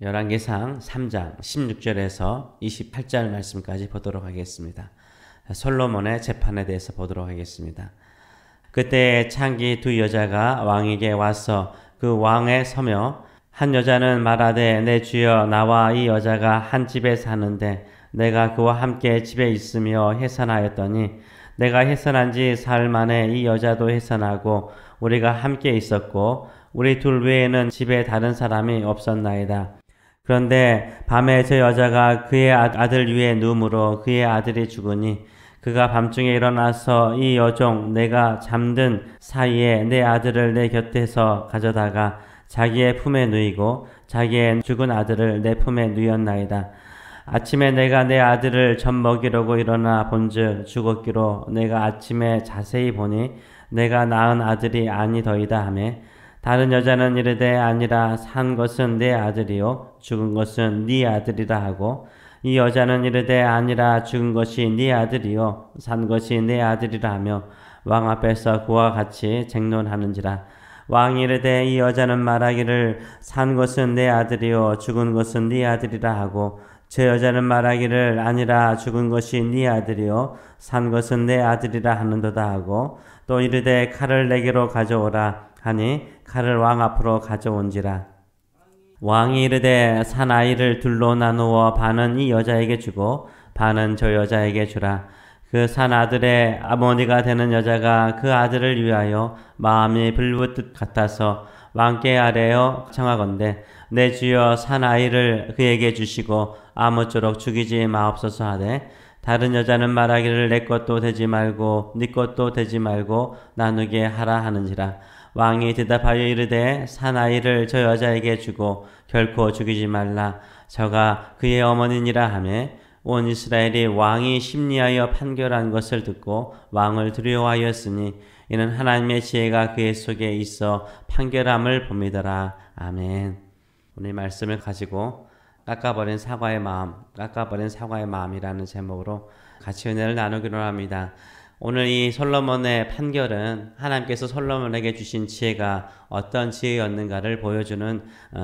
열왕기상 3장 16절에서 28절 말씀까지 보도록 하겠습니다. 솔로몬의 재판에 대해서 보도록 하겠습니다. 그때 창기 두 여자가 왕에게 와서 그 왕에 서며 한 여자는 말하되 내 주여 나와 이 여자가 한 집에 사는데 내가 그와 함께 집에 있으며 해산하였더니 내가 해산한 지 사흘 만에 이 여자도 해산하고 우리가 함께 있었고 우리 둘 외에는 집에 다른 사람이 없었나이다. 그런데 밤에 저 여자가 그의 아들 위에 누우므로 그의 아들이 죽으니 그가 밤중에 일어나서 이 여종 내가 잠든 사이에 내 아들을 내 곁에서 가져다가 자기의 품에 누이고 자기의 죽은 아들을 내 품에 누였나이다. 아침에 내가 내 아들을 젖 먹이려고 일어나 본즉 죽었기로 내가 아침에 자세히 보니 내가 낳은 아들이 아니더이다 하며 다른 여자는 이르되 아니라 산 것은 내 아들이요 죽은 것은 네 아들이라 하고 이 여자는 이르되 아니라 죽은 것이 네 아들이요 산 것이 내 아들이라 하며 왕 앞에서 그와 같이 쟁론하는지라. 왕이 이르되 이 여자는 말하기를 산 것은 내 아들이요 죽은 것은 네 아들이라 하고 저 여자는 말하기를 아니라 죽은 것이 네 아들이요 산 것은 내 아들이라 하는도다 하고 또 이르되 칼을 내게로 가져오라 하니 칼을 왕 앞으로 가져온지라. 왕이 이르되 산 아이를 둘로 나누어 반은 이 여자에게 주고 반은 저 여자에게 주라. 그 산 아들의 어머니가 되는 여자가 그 아들을 위하여 마음이 불붙듯 같아서 왕께 아뢰어 청하건대 내 주여 산 아이를 그에게 주시고 아무쪼록 죽이지 마옵소서 하되 다른 여자는 말하기를 내 것도 되지 말고 네 것도 되지 말고 나누게 하라 하는지라. 왕이 대답하여 이르되 산 아이를 저 여자에게 주고 결코 죽이지 말라. 저가 그의 어머니니라 하며 온 이스라엘이 왕이 심리하여 판결한 것을 듣고 왕을 두려워하였으니 이는 하나님의 지혜가 그의 속에 있어 판결함을 봅니다라. 아멘. 오늘 말씀을 가지고 깎아버린 사과의 마음이라는 제목으로 같이 은혜를 나누기로 합니다. 오늘 이 솔로몬의 판결은 하나님께서 솔로몬에게 주신 지혜가 어떤 지혜였는가를 보여주는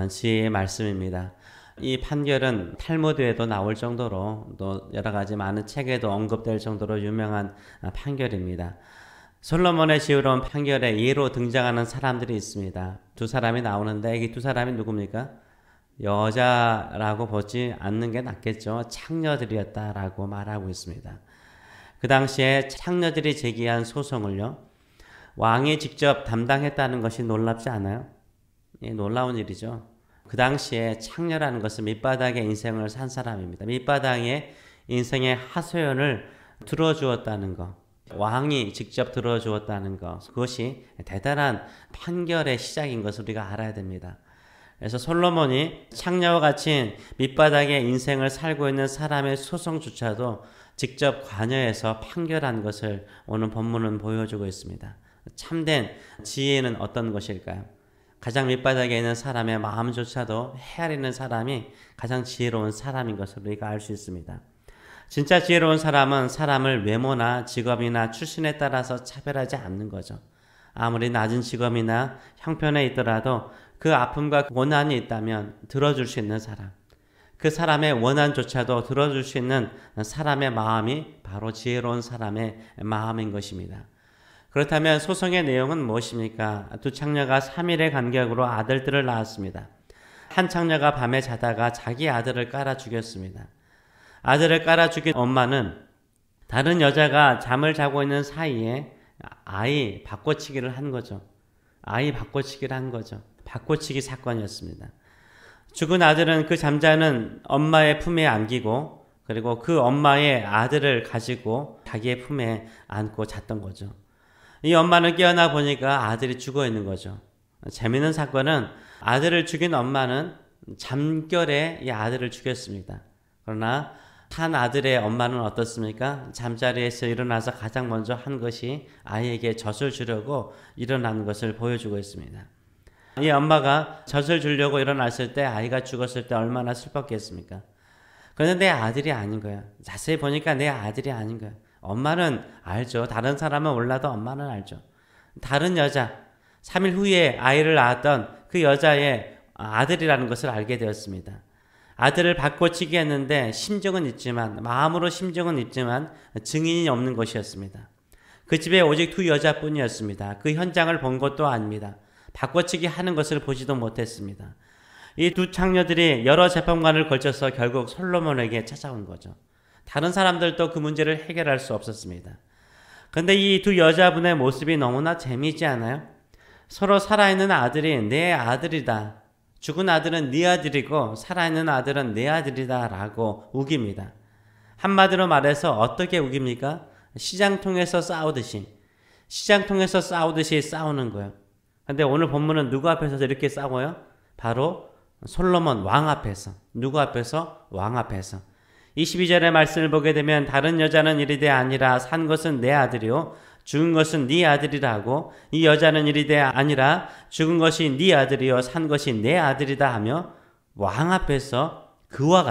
지혜의 말씀입니다. 이 판결은 탈무드에도 나올 정도로 또 여러 가지 많은 책에도 언급될 정도로 유명한 판결입니다. 솔로몬의 지혜로운 판결에 예로 등장하는 사람들이 있습니다. 두 사람이 나오는데 이 두 사람이 누굽니까? 여자라고 보지 않는 게 낫겠죠. 창녀들이었다라고 말하고 있습니다. 그 당시에 창녀들이 제기한 소송을요, 왕이 직접 담당했다는 것이 놀랍지 않아요? 예, 놀라운 일이죠. 그 당시에 창녀라는 것은 밑바닥의 인생을 산 사람입니다. 밑바닥의 인생의 하소연을 들어주었다는 것, 왕이 직접 들어주었다는 것, 그것이 대단한 판결의 시작인 것을 우리가 알아야 됩니다. 그래서 솔로몬이 창녀와 같이 밑바닥의 인생을 살고 있는 사람의 소송조차도 직접 관여해서 판결한 것을 오늘 본문은 보여주고 있습니다. 참된 지혜는 어떤 것일까요? 가장 밑바닥에 있는 사람의 마음조차도 헤아리는 사람이 가장 지혜로운 사람인 것을 우리가 알 수 있습니다. 진짜 지혜로운 사람은 사람을 외모나 직업이나 출신에 따라서 차별하지 않는 거죠. 아무리 낮은 직업이나 형편에 있더라도 그 아픔과 고난이 있다면 들어줄 수 있는 사람, 그 사람의 원한조차도 들어줄 수 있는 사람의 마음이 바로 지혜로운 사람의 마음인 것입니다. 그렇다면 소송의 내용은 무엇입니까? 두 창녀가 3일의 간격으로 아들들을 낳았습니다. 한 창녀가 밤에 자다가 자기 아들을 깔아 죽였습니다. 아들을 깔아 죽인 엄마는 다른 여자가 잠을 자고 있는 사이에 아이 바꿔치기를 한 거죠. 바꿔치기 사건이었습니다. 죽은 아들은 그 잠자는 엄마의 품에 안기고 그리고 그 엄마의 아들을 가지고 자기의 품에 안고 잤던 거죠. 이 엄마는 깨어나 보니까 아들이 죽어 있는 거죠. 재미있는 사건은 아들을 죽인 엄마는 잠결에 이 아들을 죽였습니다. 그러나 한 아들의 엄마는 어떻습니까? 잠자리에서 일어나서 가장 먼저 한 것이 아이에게 젖을 주려고 일어난 것을 보여주고 있습니다. 이 엄마가 젖을 주려고 일어났을 때 아이가 죽었을 때 얼마나 슬펐겠습니까? 그런데 내 아들이 아닌 거야. 자세히 보니까 내 아들이 아닌 거야. 엄마는 알죠. 다른 사람은 몰라도 엄마는 알죠. 다른 여자, 3일 후에 아이를 낳았던 그 여자의 아들이라는 것을 알게 되었습니다. 아들을 바꿔치기 했는데 심정은 있지만 마음으로 심정은 있지만 증인이 없는 것이었습니다. 그 집에 오직 두 여자뿐이었습니다. 그 현장을 본 것도 아닙니다. 바꿔치기 하는 것을 보지도 못했습니다. 이 두 창녀들이 여러 재판관을 걸쳐서 결국 솔로몬에게 찾아온 거죠. 다른 사람들도 그 문제를 해결할 수 없었습니다. 그런데 이 두 여자분의 모습이 너무나 재미있지 않아요? 서로 살아있는 아들이 내 아들이다. 죽은 아들은 네 아들이고 살아있는 아들은 내 아들이다 라고 우깁니다. 한마디로 말해서 어떻게 우깁니까? 시장통에서 싸우듯이 싸우는 거예요. 근데 오늘 본문은 누구 앞에서 이렇게 싸워요? 바로 솔로몬 왕 앞에서. 누구 앞에서? 왕 앞에서. 22절의 말씀을 보게 되면 다른 여자는 이르되 아니라 산 것은 내 아들이요 죽은 것은 네 아들이라고 이 여자는 이르되 아니라 죽은 것이 네 아들이요 산 것이 내 아들이다 하며 왕 앞에서 그와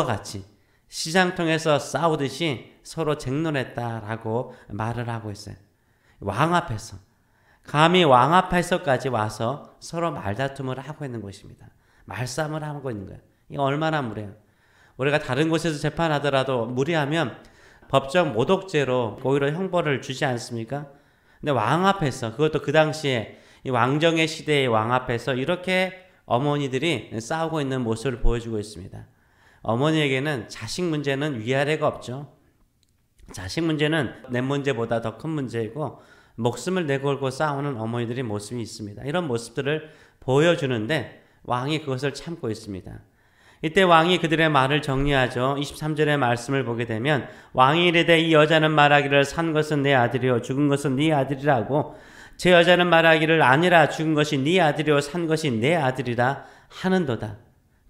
같이 시장통에서 싸우듯이 서로 쟁론했다라고 말을 하고 있어요. 왕 앞에서. 감히 왕 앞에서까지 와서 서로 말다툼을 하고 있는 것입니다. 말싸움을 하고 있는 거예요. 이거 얼마나 무례해요. 우리가 다른 곳에서 재판하더라도 무리하면 법적 모독죄로 오히려 형벌을 주지 않습니까? 근데 왕 앞에서, 그것도 그 당시에 이 왕정의 시대의 왕 앞에서 이렇게 어머니들이 싸우고 있는 모습을 보여주고 있습니다. 어머니에게는 자식 문제는 위아래가 없죠. 자식 문제는 내 문제보다 더 큰 문제이고 목숨을 내걸고 싸우는 어머니들의 모습이 있습니다. 이런 모습들을 보여주는데 왕이 그것을 참고 있습니다. 이때 왕이 그들의 말을 정리하죠. 23절의 말씀을 보게 되면 왕이 이르되 이 여자는 말하기를 산 것은 내 아들이요 죽은 것은 네 아들이라고 제 여자는 말하기를 아니라 죽은 것이 네 아들이요 산 것이 내 아들이라 하는도다.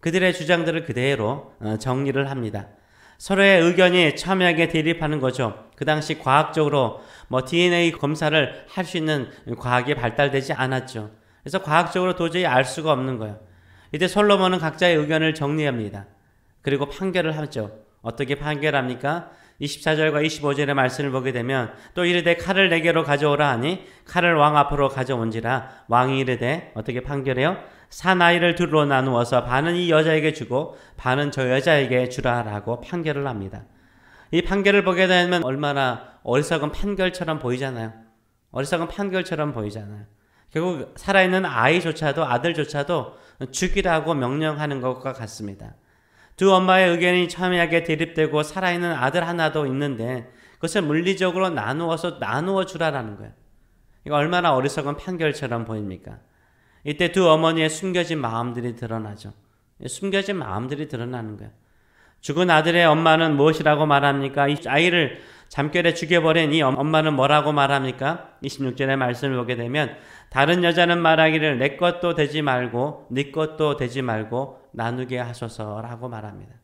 그들의 주장들을 그대로 정리를 합니다. 서로의 의견이 첨예하게 대립하는 거죠. 그 당시 과학적으로 DNA 검사를 할 수 있는 과학이 발달되지 않았죠. 그래서 과학적으로 도저히 알 수가 없는 거예요. 이때 솔로몬은 각자의 의견을 정리합니다. 그리고 판결을 하죠. 어떻게 판결합니까? 24절과 25절의 말씀을 보게 되면 또 이르되 칼을 내게로 가져오라 하니 칼을 왕 앞으로 가져온지라 왕이 이르되 어떻게 판결해요? 산 아이를 둘로 나누어서 반은 이 여자에게 주고 반은 저 여자에게 주라라고 판결을 합니다. 이 판결을 보게 되면 얼마나 어리석은 판결처럼 보이잖아요. 결국 살아있는 아이조차도 아들조차도 죽이라고 명령하는 것과 같습니다. 두 엄마의 의견이 첨예하게 대립되고 살아있는 아들 하나도 있는데 그것을 물리적으로 나누어 주라라는 거예요. 이거 얼마나 어리석은 판결처럼 보입니까? 이때 두 어머니의 숨겨진 마음들이 드러나죠. 숨겨진 마음들이 드러나는 거예요. 죽은 아들의 엄마는 무엇이라고 말합니까? 이 아이를 잠결에 죽여버린 이 엄마는 뭐라고 말합니까? 26절의 말씀을 보게 되면 다른 여자는 말하기를 내 것도 되지 말고 네 것도 되지 말고 나누게 하소서라고 말합니다.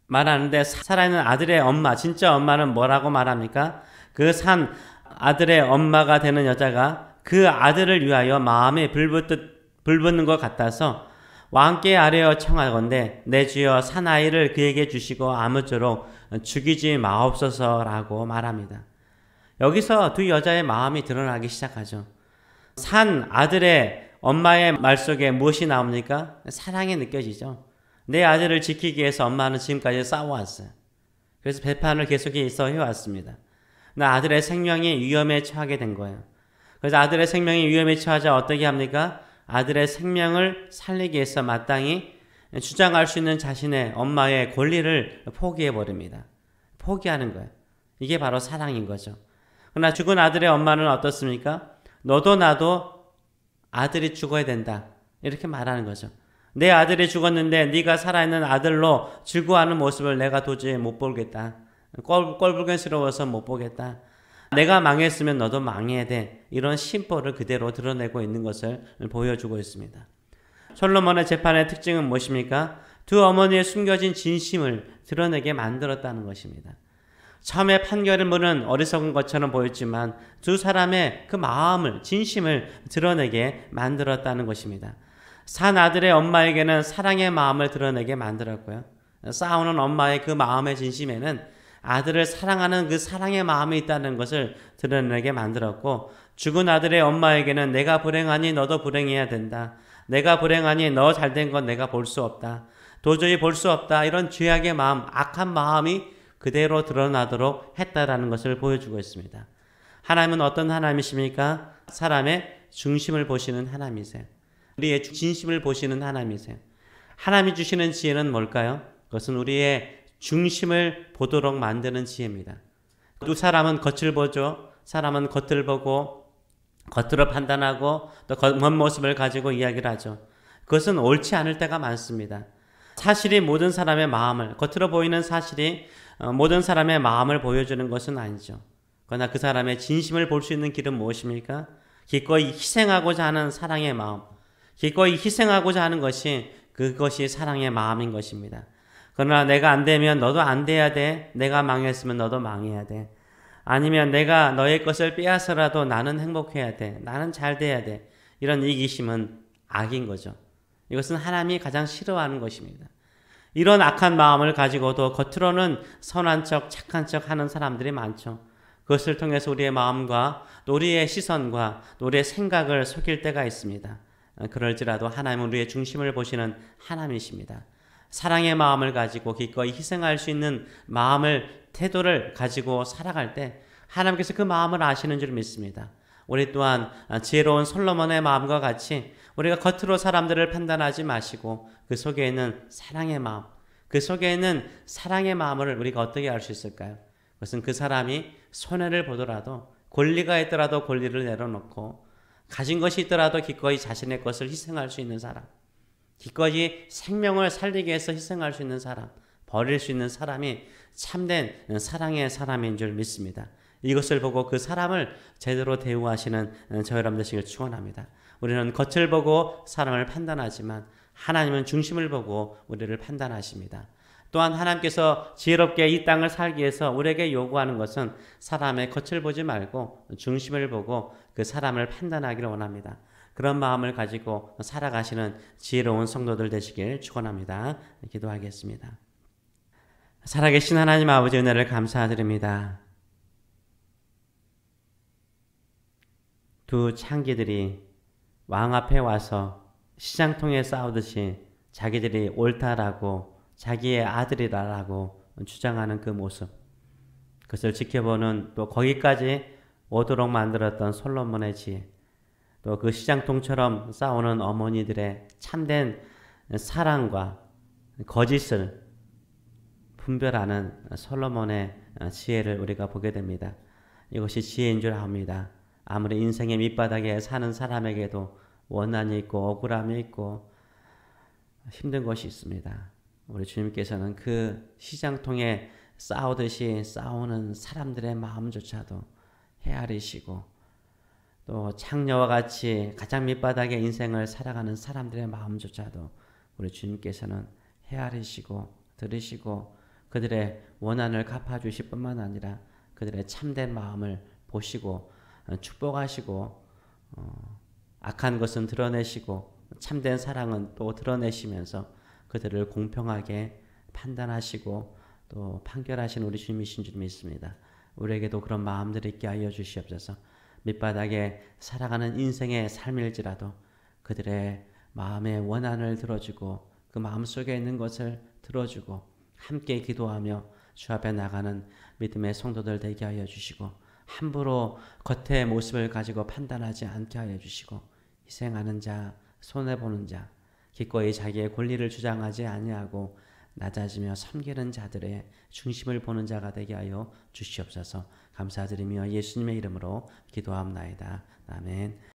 말하는데 살아있는 아들의 엄마, 진짜 엄마는 뭐라고 말합니까? 그 산 아들의 엄마가 되는 여자가 그 아들을 위하여 마음에 불붙는 것 같아서 왕께 아뢰어 청하건대 내 주여 사나이를 그에게 주시고 아무쪼록 죽이지 마옵소서라고 말합니다. 여기서 두 여자의 마음이 드러나기 시작하죠. 산 아들의 엄마의 말 속에 무엇이 나옵니까? 사랑이 느껴지죠. 내 아들을 지키기 위해서 엄마는 지금까지 싸워왔어요. 그래서 배판을 계속해서 해왔습니다. 나 아들의 생명이 위험에 처하게 된 거예요. 그래서 아들의 생명이 위험에 처하자 어떻게 합니까? 아들의 생명을 살리기 위해서 마땅히 주장할 수 있는 자신의 엄마의 권리를 포기해버립니다. 포기하는 거예요. 이게 바로 사랑인 거죠. 그러나 죽은 아들의 엄마는 어떻습니까? 너도 나도 아들이 죽어야 된다. 이렇게 말하는 거죠. 내 아들이 죽었는데 네가 살아있는 아들로 즐거워하는 모습을 내가 도저히 못 보겠다. 꼴불견스러워서 못 보겠다. 내가 망했으면 너도 망해야 돼. 이런 심보를 그대로 드러내고 있는 것을 보여주고 있습니다. 솔로몬의 재판의 특징은 무엇입니까? 두 어머니의 숨겨진 진심을 드러내게 만들었다는 것입니다. 처음에 판결문은 어리석은 것처럼 보였지만 두 사람의 그 마음을, 진심을 드러내게 만들었다는 것입니다. 산 아들의 엄마에게는 사랑의 마음을 드러내게 만들었고요. 싸우는 엄마의 그 마음의 진심에는 아들을 사랑하는 그 사랑의 마음이 있다는 것을 드러내게 만들었고 죽은 아들의 엄마에게는 내가 불행하니 너도 불행해야 된다. 내가 불행하니 너 잘된 건 내가 볼 수 없다. 도저히 볼 수 없다. 이런 죄악의 마음, 악한 마음이 그대로 드러나도록 했다라는 것을 보여주고 있습니다. 하나님은 어떤 하나님이십니까? 사람의 중심을 보시는 하나님이세요. 우리의 진심을 보시는 하나님이세요. 하나님이 주시는 지혜는 뭘까요? 그것은 우리의 중심을 보도록 만드는 지혜입니다. 또 사람은 겉을 보죠. 사람은 겉을 보고 겉으로 판단하고 또 겉모습을 가지고 이야기를 하죠. 그것은 옳지 않을 때가 많습니다. 사실이 모든 사람의 마음을, 겉으로 보이는 사실이 모든 사람의 마음을 보여주는 것은 아니죠. 그러나 그 사람의 진심을 볼 수 있는 길은 무엇입니까? 기꺼이 희생하고자 하는 사랑의 마음, 기꺼이 희생하고자 하는 것이 그것이 사랑의 마음인 것입니다. 그러나 내가 안 되면 너도 안 돼야 돼. 내가 망했으면 너도 망해야 돼. 아니면 내가 너의 것을 빼앗아라도 나는 행복해야 돼. 나는 잘 돼야 돼. 이런 이기심은 악인 거죠. 이것은 하나님이 가장 싫어하는 것입니다. 이런 악한 마음을 가지고도 겉으로는 선한 척, 착한 척 하는 사람들이 많죠. 그것을 통해서 우리의 마음과 또 우리의 시선과 또 우리의 생각을 속일 때가 있습니다. 그럴지라도 하나님은 우리의 중심을 보시는 하나님이십니다. 사랑의 마음을 가지고 기꺼이 희생할 수 있는 마음을, 태도를 가지고 살아갈 때 하나님께서 그 마음을 아시는 줄 믿습니다. 우리 또한 지혜로운 솔로몬의 마음과 같이 우리가 겉으로 사람들을 판단하지 마시고 그 속에 있는 사랑의 마음, 그 속에 있는 사랑의 마음을 우리가 어떻게 알 수 있을까요? 그것은 그 사람이 손해를 보더라도, 권리가 있더라도 권리를 내려놓고, 가진 것이 있더라도 기꺼이 자신의 것을 희생할 수 있는 사람, 기꺼이 생명을 살리기 위해서 희생할 수 있는 사람, 버릴 수 있는 사람이 참된 사랑의 사람인 줄 믿습니다. 이것을 보고 그 사람을 제대로 대우하시는 저 여러분 되시길 축원합니다. 우리는 겉을 보고 사람을 판단하지만 하나님은 중심을 보고 우리를 판단하십니다. 또한 하나님께서 지혜롭게 이 땅을 살기 위해서 우리에게 요구하는 것은 사람의 겉을 보지 말고 중심을 보고 그 사람을 판단하기를 원합니다. 그런 마음을 가지고 살아가시는 지혜로운 성도들 되시길 축원합니다. 기도하겠습니다. 살아계신 하나님 아버지 은혜를 감사드립니다. 두 창기들이 왕 앞에 와서 시장통에 싸우듯이 자기들이 옳다라고 자기의 아들이라고 주장하는 그 모습, 그것을 지켜보는 또 거기까지 오도록 만들었던 솔로몬의 지혜, 또 그 시장통처럼 싸우는 어머니들의 참된 사랑과 거짓을 분별하는 솔로몬의 지혜를 우리가 보게 됩니다. 이것이 지혜인 줄 압니다. 아무리 인생의 밑바닥에 사는 사람에게도 원한이 있고 억울함이 있고 힘든 것이 있습니다. 우리 주님께서는 그 시장통에 싸우듯이 싸우는 사람들의 마음조차도 헤아리시고 또 창녀와 같이 가장 밑바닥의 인생을 살아가는 사람들의 마음조차도 우리 주님께서는 헤아리시고 들으시고 그들의 원한을 갚아주실 뿐만 아니라 그들의 참된 마음을 보시고 축복하시고 악한 것은 드러내시고 참된 사랑은 또 드러내시면서 그들을 공평하게 판단하시고 또 판결하시는 우리 주님이신 줄 믿습니다. 우리에게도 그런 마음들이 있게 하여 주시옵소서. 밑바닥에 살아가는 인생의 삶일지라도 그들의 마음의 원한을 들어주고 그 마음속에 있는 것을 들어주고 함께 기도하며 주 앞에 나가는 믿음의 성도들 되게 하여 주시고 함부로 겉의 모습을 가지고 판단하지 않게 하여 주시고 희생하는 자, 손해보는 자, 기꺼이 자기의 권리를 주장하지 아니하고 낮아지며 섬기는 자들의 중심을 보는 자가 되게 하여 주시옵소서. 감사드리며 예수님의 이름으로 기도합나이다. 아멘.